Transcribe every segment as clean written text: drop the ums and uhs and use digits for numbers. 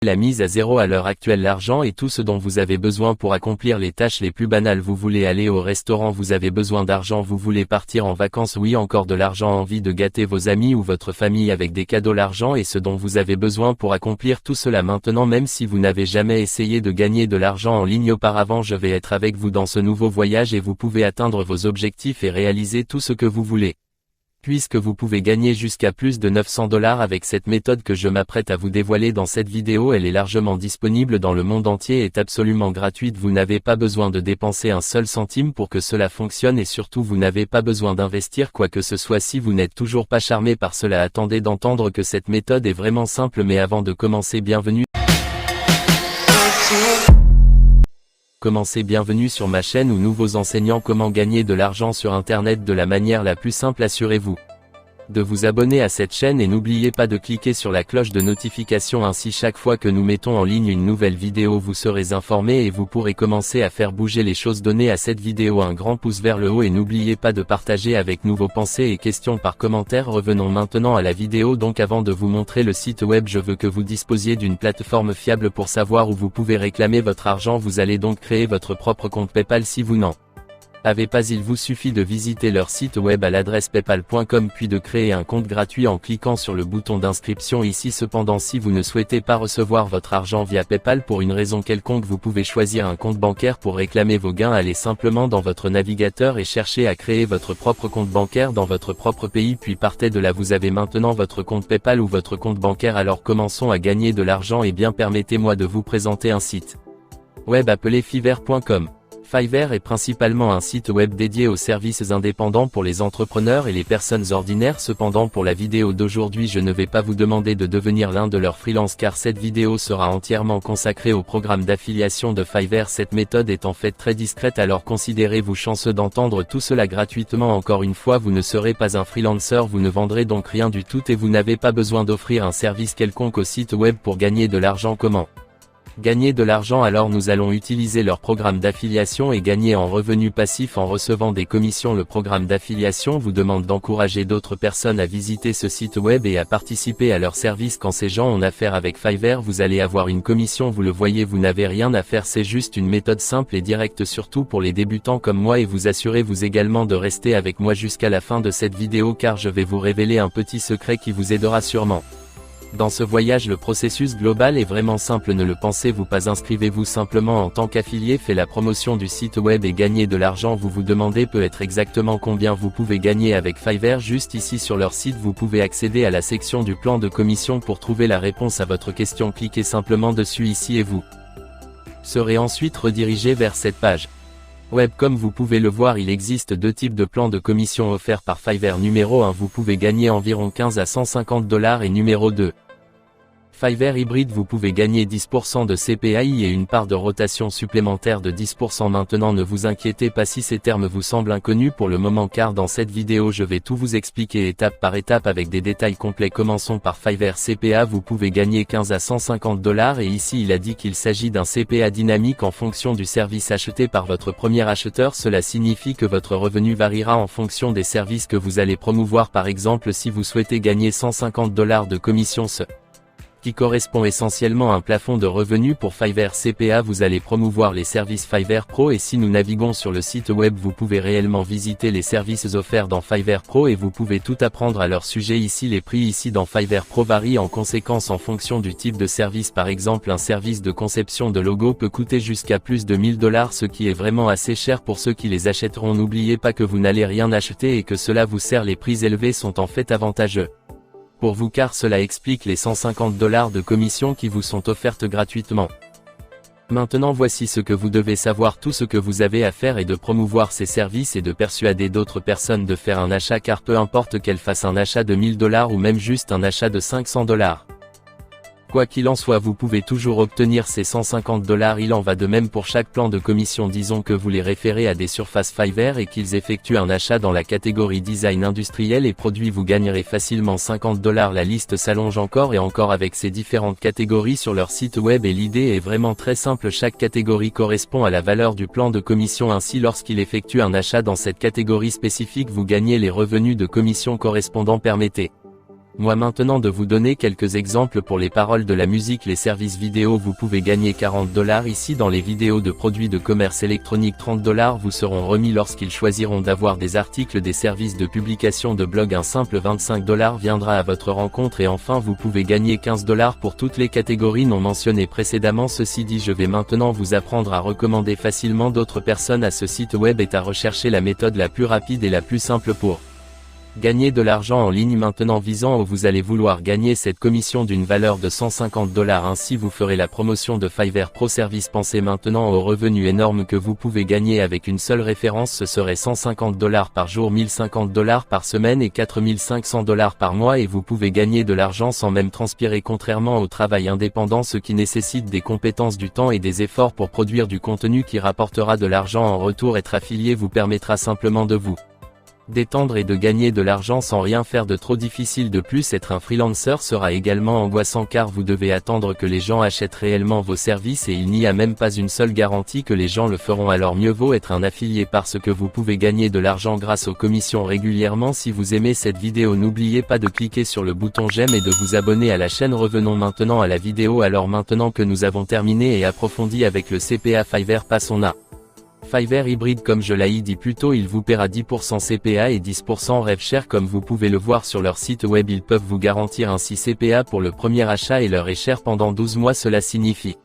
La mise à zéro à l'heure actuelle. L'argent est tout ce dont vous avez besoin pour accomplir les tâches les plus banales. Vous voulez aller au restaurant, vous avez besoin d'argent. Vous voulez partir en vacances, oui, encore de l'argent. Envie de gâter vos amis ou votre famille avec des cadeaux. L'argent est ce dont vous avez besoin pour accomplir tout cela maintenant. Même si vous n'avez jamais essayé de gagner de l'argent en ligne auparavant, je vais être avec vous dans ce nouveau voyage et vous pouvez atteindre vos objectifs et réaliser tout ce que vous voulez. Puisque vous pouvez gagner jusqu'à plus de 900 $ avec cette méthode que je m'apprête à vous dévoiler dans cette vidéo. Elle est largement disponible dans le monde entier et est absolument gratuite. Vous n'avez pas besoin de dépenser un seul centime pour que cela fonctionne et surtout vous n'avez pas besoin d'investir quoi que ce soit. Si vous n'êtes toujours pas charmé par cela, attendez d'entendre que cette méthode est vraiment simple. Mais avant de commencer, bienvenue sur ma chaîne où nous vous enseignons comment gagner de l'argent sur internet de la manière la plus simple. Assurez-vous de vous abonner à cette chaîne et n'oubliez pas de cliquer sur la cloche de notification, ainsi chaque fois que nous mettons en ligne une nouvelle vidéo vous serez informé et vous pourrez commencer à faire bouger les choses. Donnez à cette vidéo un grand pouce vers le haut et n'oubliez pas de partager avec nous vos pensées et questions par commentaire. Revenons maintenant à la vidéo. Donc avant de vous montrer le site web, je veux que vous disposiez d'une plateforme fiable pour savoir où vous pouvez réclamer votre argent. Vous allez donc créer votre propre compte PayPal. Si vous n'en avez pas, il vous suffit de visiter leur site web à l'adresse paypal.com puis de créer un compte gratuit en cliquant sur le bouton d'inscription ici. Cependant, si vous ne souhaitez pas recevoir votre argent via PayPal pour une raison quelconque, vous pouvez choisir un compte bancaire pour réclamer vos gains. Allez simplement dans votre navigateur et cherchez à créer votre propre compte bancaire dans votre propre pays, puis partez de là. Vous avez maintenant votre compte PayPal ou votre compte bancaire. Alors commençons à gagner de l'argent. Et bien, permettez-moi de vous présenter un site web appelé Fiverr.com. Fiverr est principalement un site web dédié aux services indépendants pour les entrepreneurs et les personnes ordinaires. Cependant, pour la vidéo d'aujourd'hui, je ne vais pas vous demander de devenir l'un de leurs freelances car cette vidéo sera entièrement consacrée au programme d'affiliation de Fiverr. Cette méthode est en fait très discrète, alors considérez-vous chanceux d'entendre tout cela gratuitement. Encore une fois, vous ne serez pas un freelancer, vous ne vendrez donc rien du tout et vous n'avez pas besoin d'offrir un service quelconque au site web pour gagner de l'argent. Comment gagner de l'argent? Alors nous allons utiliser leur programme d'affiliation et gagner en revenus passifs en recevant des commissions. Le programme d'affiliation vous demande d'encourager d'autres personnes à visiter ce site web et à participer à leur service. Quand ces gens ont affaire avec Fiverr, vous allez avoir une commission. Vous le voyez, vous n'avez rien à faire, c'est juste une méthode simple et directe, surtout pour les débutants comme moi, et vous assurez-vous également de rester avec moi jusqu'à la fin de cette vidéo car je vais vous révéler un petit secret qui vous aidera sûrement. Dans ce voyage, le processus global est vraiment simple, ne le pensez-vous pas? Inscrivez-vous simplement en tant qu'affilié, faites la promotion du site web et gagnez de l'argent. Vous vous demandez peut-être exactement combien vous pouvez gagner avec Fiverr. Juste ici sur leur site, vous pouvez accéder à la section du plan de commission pour trouver la réponse à votre question. Cliquez simplement dessus ici et vous serez ensuite redirigé vers cette page web. Comme vous pouvez le voir, il existe deux types de plans de commission offerts par Fiverr. Numéro 1, vous pouvez gagner environ 15 à 150 $, et numéro 2, Fiverr hybride, vous pouvez gagner 10% de CPAI et une part de rotation supplémentaire de 10%. Maintenant, ne vous inquiétez pas si ces termes vous semblent inconnus pour le moment car dans cette vidéo je vais tout vous expliquer étape par étape avec des détails complets. Commençons par Fiverr CPA. Vous pouvez gagner 15 à 150 $ et ici il a dit qu'il s'agit d'un CPA dynamique en fonction du service acheté par votre premier acheteur. Cela signifie que votre revenu variera en fonction des services que vous allez promouvoir. Par exemple, si vous souhaitez gagner 150 $ de commission, ce qui correspond essentiellement à un plafond de revenus pour Fiverr CPA, vous allez promouvoir les services Fiverr Pro. Et si nous naviguons sur le site web, vous pouvez réellement visiter les services offerts dans Fiverr Pro et vous pouvez tout apprendre à leur sujet. Ici les prix ici dans Fiverr Pro varient en conséquence en fonction du type de service. Par exemple, un service de conception de logo peut coûter jusqu'à plus de 1000 $, ce qui est vraiment assez cher pour ceux qui les achèteront. N'oubliez pas que vous n'allez rien acheter et que cela vous sert. Les prix élevés sont en fait avantageux pour vous car cela explique les 150 $ de commission qui vous sont offertes gratuitement. Maintenant voici ce que vous devez savoir. Tout ce que vous avez à faire est de promouvoir ces services et de persuader d'autres personnes de faire un achat, car peu importe qu'elles fassent un achat de 1000 $ ou même juste un achat de 500 $. Quoi qu'il en soit, vous pouvez toujours obtenir ces 150 $. Il en va de même pour chaque plan de commission. Disons que vous les référez à des surfaces Fiverr et qu'ils effectuent un achat dans la catégorie design industriel et produits, vous gagnerez facilement 50 $. La liste s'allonge encore et encore avec ces différentes catégories sur leur site web et l'idée est vraiment très simple. Chaque catégorie correspond à la valeur du plan de commission. Ainsi, lorsqu'il effectue un achat dans cette catégorie spécifique, vous gagnez les revenus de commission correspondants. Permettez Moi maintenant de vous donner quelques exemples pour les paroles de la musique. Les services vidéo, vous pouvez gagner 40 $ ici. Dans les vidéos de produits de commerce électronique, 30 $ vous seront remis lorsqu'ils choisiront d'avoir des articles. Des services de publication de blog, un simple 25 $ viendra à votre rencontre. Et enfin vous pouvez gagner 15 $ pour toutes les catégories non mentionnées précédemment. Ceci dit, je vais maintenant vous apprendre à recommander facilement d'autres personnes à ce site web et à rechercher la méthode la plus rapide et la plus simple pour gagner de l'argent en ligne. Maintenant visant où vous allez vouloir gagner cette commission d'une valeur de 150 $, ainsi vous ferez la promotion de Fiverr Pro Service. Pensez maintenant aux revenus énormes que vous pouvez gagner avec une seule référence. Ce serait 150 $ par jour, 1050 $ par semaine et 4500 $ par mois, et vous pouvez gagner de l'argent sans même transpirer, contrairement au travail indépendant, ce qui nécessite des compétences, du temps et des efforts pour produire du contenu qui rapportera de l'argent en retour. Être affilié vous permettra simplement de vous détendre et de gagner de l'argent sans rien faire de trop difficile. De plus, être un freelancer sera également angoissant car vous devez attendre que les gens achètent réellement vos services et il n'y a même pas une seule garantie que les gens le feront. Alors mieux vaut être un affilié parce que vous pouvez gagner de l'argent grâce aux commissions régulièrement. Si vous aimez cette vidéo, n'oubliez pas de cliquer sur le bouton j'aime et de vous abonner à la chaîne. Revenons maintenant à la vidéo. Alors maintenant que nous avons terminé et approfondi avec le CPA Fiverr, passons à Fiverr hybride. Comme je l'ai dit plus tôt, il vous paiera 10% CPA et 10% rêve cher. Comme vous pouvez le voir sur leur site web, ils peuvent vous garantir ainsi CPA pour le premier achat et leur est cher pendant 12 mois. Cela signifie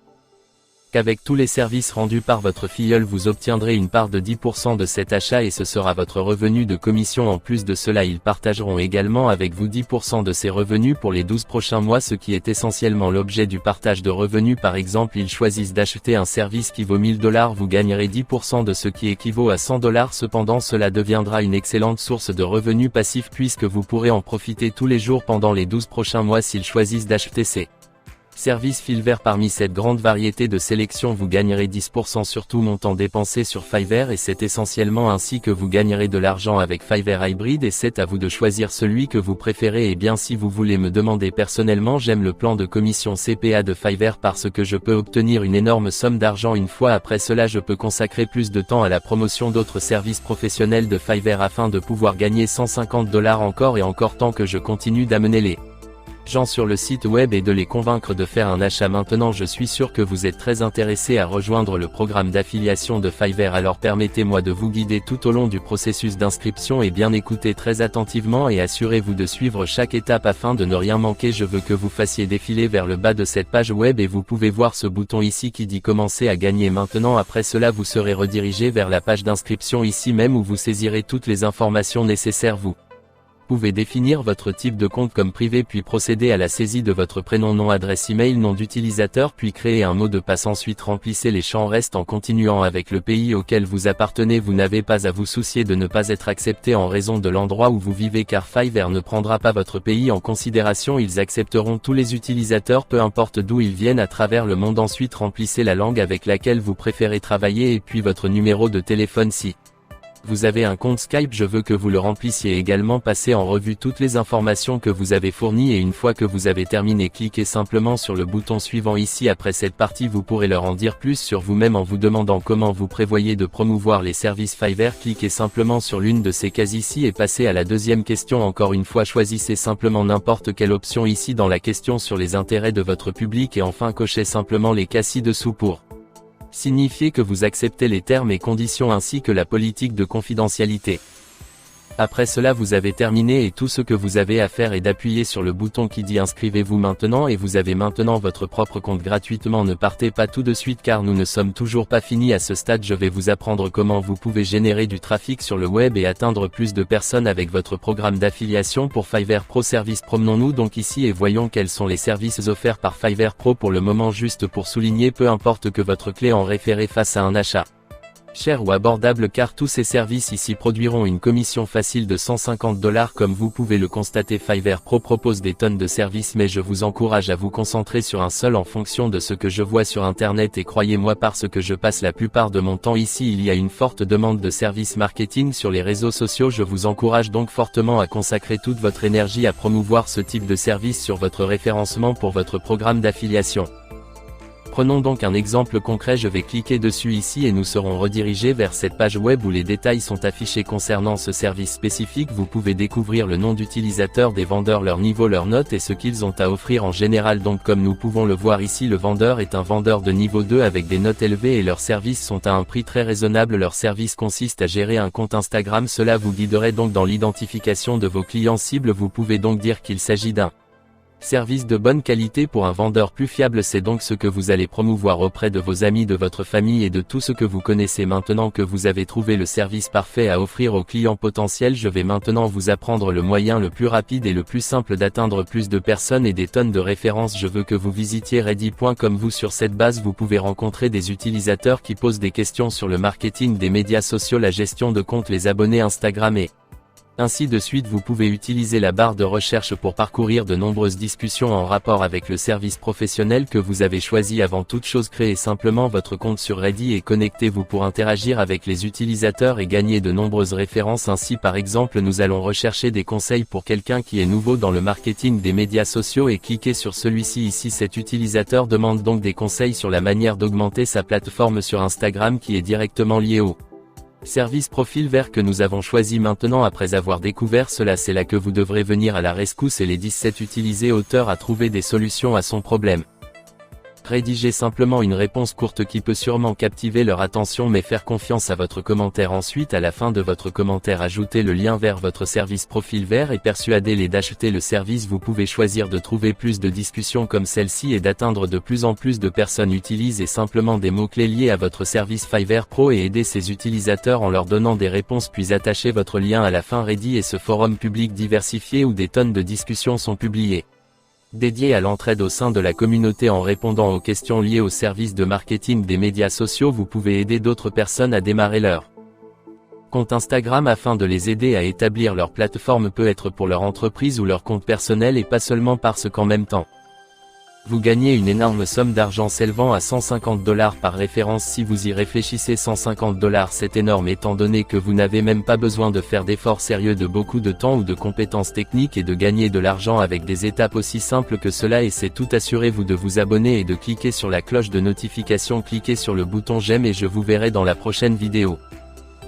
qu'avec tous les services rendus par votre filleul, vous obtiendrez une part de 10% de cet achat et ce sera votre revenu de commission. En plus de cela, ils partageront également avec vous 10% de ces revenus pour les 12 prochains mois, ce qui est essentiellement l'objet du partage de revenus. Par exemple, ils choisissent d'acheter un service qui vaut 1000 $, vous gagnerez 10% de ce qui équivaut à 100 $. Cependant, cela deviendra une excellente source de revenus passifs puisque vous pourrez en profiter tous les jours pendant les 12 prochains mois s'ils choisissent d'acheter ces service Fiverr. Parmi cette grande variété de sélection, vous gagnerez 10% sur tout montant dépensé sur Fiverr et c'est essentiellement ainsi que vous gagnerez de l'argent avec Fiverr Hybrid et c'est à vous de choisir celui que vous préférez. Et bien, si vous voulez me demander personnellement, j'aime le plan de commission CPA de Fiverr parce que je peux obtenir une énorme somme d'argent une fois. Après cela, je peux consacrer plus de temps à la promotion d'autres services professionnels de Fiverr afin de pouvoir gagner 150 $ encore et encore tant que je continue d'amener les gens sur le site web et de les convaincre de faire un achat. Maintenant, je suis sûr que vous êtes très intéressé à rejoindre le programme d'affiliation de Fiverr, alors permettez-moi de vous guider tout au long du processus d'inscription et bien écoutez très attentivement et assurez-vous de suivre chaque étape afin de ne rien manquer. Je veux que vous fassiez défiler vers le bas de cette page web et vous pouvez voir ce bouton ici qui dit commencer à gagner maintenant. Après cela, vous serez redirigé vers la page d'inscription ici même où vous saisirez toutes les informations nécessaires. Vous pouvez définir votre type de compte comme privé puis procéder à la saisie de votre prénom, nom, adresse email, nom d'utilisateur puis créer un mot de passe. Ensuite remplissez les champs restes en continuant avec le pays auquel vous appartenez. Vous n'avez pas à vous soucier de ne pas être accepté en raison de l'endroit où vous vivez car Fiverr ne prendra pas votre pays en considération. Ils accepteront tous les utilisateurs peu importe d'où ils viennent à travers le monde. Ensuite remplissez la langue avec laquelle vous préférez travailler et puis votre numéro de téléphone. Si vous avez un compte Skype, je veux que vous le remplissiez également. Passez en revue toutes les informations que vous avez fournies et une fois que vous avez terminé, cliquez simplement sur le bouton suivant ici. Après cette partie, vous pourrez leur en dire plus sur vous-même en vous demandant comment vous prévoyez de promouvoir les services Fiverr. Cliquez simplement sur l'une de ces cases ici et passez à la deuxième question. Encore une fois, choisissez simplement n'importe quelle option ici dans la question sur les intérêts de votre public et enfin cochez simplement les cases ci-dessous pour signifier que vous acceptez les termes et conditions ainsi que la politique de confidentialité. Après cela, vous avez terminé et tout ce que vous avez à faire est d'appuyer sur le bouton qui dit inscrivez-vous maintenant et vous avez maintenant votre propre compte gratuitement. Ne partez pas tout de suite car nous ne sommes toujours pas finis à ce stade. Je vais vous apprendre comment vous pouvez générer du trafic sur le web et atteindre plus de personnes avec votre programme d'affiliation pour Fiverr Pro Service. Promenons-nous donc ici et voyons quels sont les services offerts par Fiverr Pro pour le moment. Juste pour souligner, peu importe que votre clé en référé face à un achat cher ou abordable car tous ces services ici produiront une commission facile de 150 $. Comme vous pouvez le constater, Fiverr Pro propose des tonnes de services mais je vous encourage à vous concentrer sur un seul en fonction de ce que je vois sur internet et croyez-moi parce que je passe la plupart de mon temps ici. Il y a une forte demande de services marketing sur les réseaux sociaux. Je vous encourage donc fortement à consacrer toute votre énergie à promouvoir ce type de service sur votre référencement pour votre programme d'affiliation. Prenons donc un exemple concret, je vais cliquer dessus ici et nous serons redirigés vers cette page web où les détails sont affichés concernant ce service spécifique. Vous pouvez découvrir le nom d'utilisateur des vendeurs, leur niveau, leurs notes et ce qu'ils ont à offrir en général. Donc comme nous pouvons le voir ici, le vendeur est un vendeur de niveau 2 avec des notes élevées et leurs services sont à un prix très raisonnable. Leur service consiste à gérer un compte Instagram, cela vous guiderait donc dans l'identification de vos clients cibles. Vous pouvez donc dire qu'il s'agit d'un service de bonne qualité pour un vendeur plus fiable. C'est donc ce que vous allez promouvoir auprès de vos amis, de votre famille et de tout ce que vous connaissez. Maintenant que vous avez trouvé le service parfait à offrir aux clients potentiels, je vais maintenant vous apprendre le moyen le plus rapide et le plus simple d'atteindre plus de personnes et des tonnes de références. Je veux que vous visitiez ready.com. Sur cette base, vous pouvez rencontrer des utilisateurs qui posent des questions sur le marketing des médias sociaux, la gestion de comptes, les abonnés Instagram et ainsi de suite. Vous pouvez utiliser la barre de recherche pour parcourir de nombreuses discussions en rapport avec le service professionnel que vous avez choisi. Avant toute chose, créez simplement votre compte sur Ready et connectez-vous pour interagir avec les utilisateurs et gagner de nombreuses références. Ainsi par exemple, nous allons rechercher des conseils pour quelqu'un qui est nouveau dans le marketing des médias sociaux et cliquez sur celui-ci ici. Cet utilisateur demande donc des conseils sur la manière d'augmenter sa plateforme sur Instagram qui est directement liée au service profil vert que nous avons choisi. Maintenant, après avoir découvert cela, c'est là que vous devrez venir à la rescousse et les 17 utiliser auteur à trouver des solutions à son problème. Rédigez simplement une réponse courte qui peut sûrement captiver leur attention, mais faire confiance à votre commentaire. Ensuite, à la fin de votre commentaire, ajoutez le lien vers votre service profil vert et persuadez-les d'acheter le service. Vous pouvez choisir de trouver plus de discussions comme celle-ci et d'atteindre de plus en plus de personnes. Utilisez simplement des mots-clés liés à votre service Fiverr Pro et aidez ces utilisateurs en leur donnant des réponses, puis attachez votre lien à la fin. Ready est ce forum public diversifié où des tonnes de discussions sont publiées, dédié à l'entraide au sein de la communauté. En répondant aux questions liées au service de marketing des médias sociaux, vous pouvez aider d'autres personnes à démarrer leur compte Instagram afin de les aider à établir leur plateforme, peut être pour leur entreprise ou leur compte personnel, et pas seulement parce qu'en même temps vous gagnez une énorme somme d'argent s'élevant à $150 par référence. Si vous y réfléchissez, $150, c'est énorme étant donné que vous n'avez même pas besoin de faire d'efforts sérieux, de beaucoup de temps ou de compétences techniques, et de gagner de l'argent avec des étapes aussi simples que cela. Et c'est tout. Assurez-vous de vous abonner et de cliquer sur la cloche de notification. Cliquez sur le bouton j'aime et je vous verrai dans la prochaine vidéo.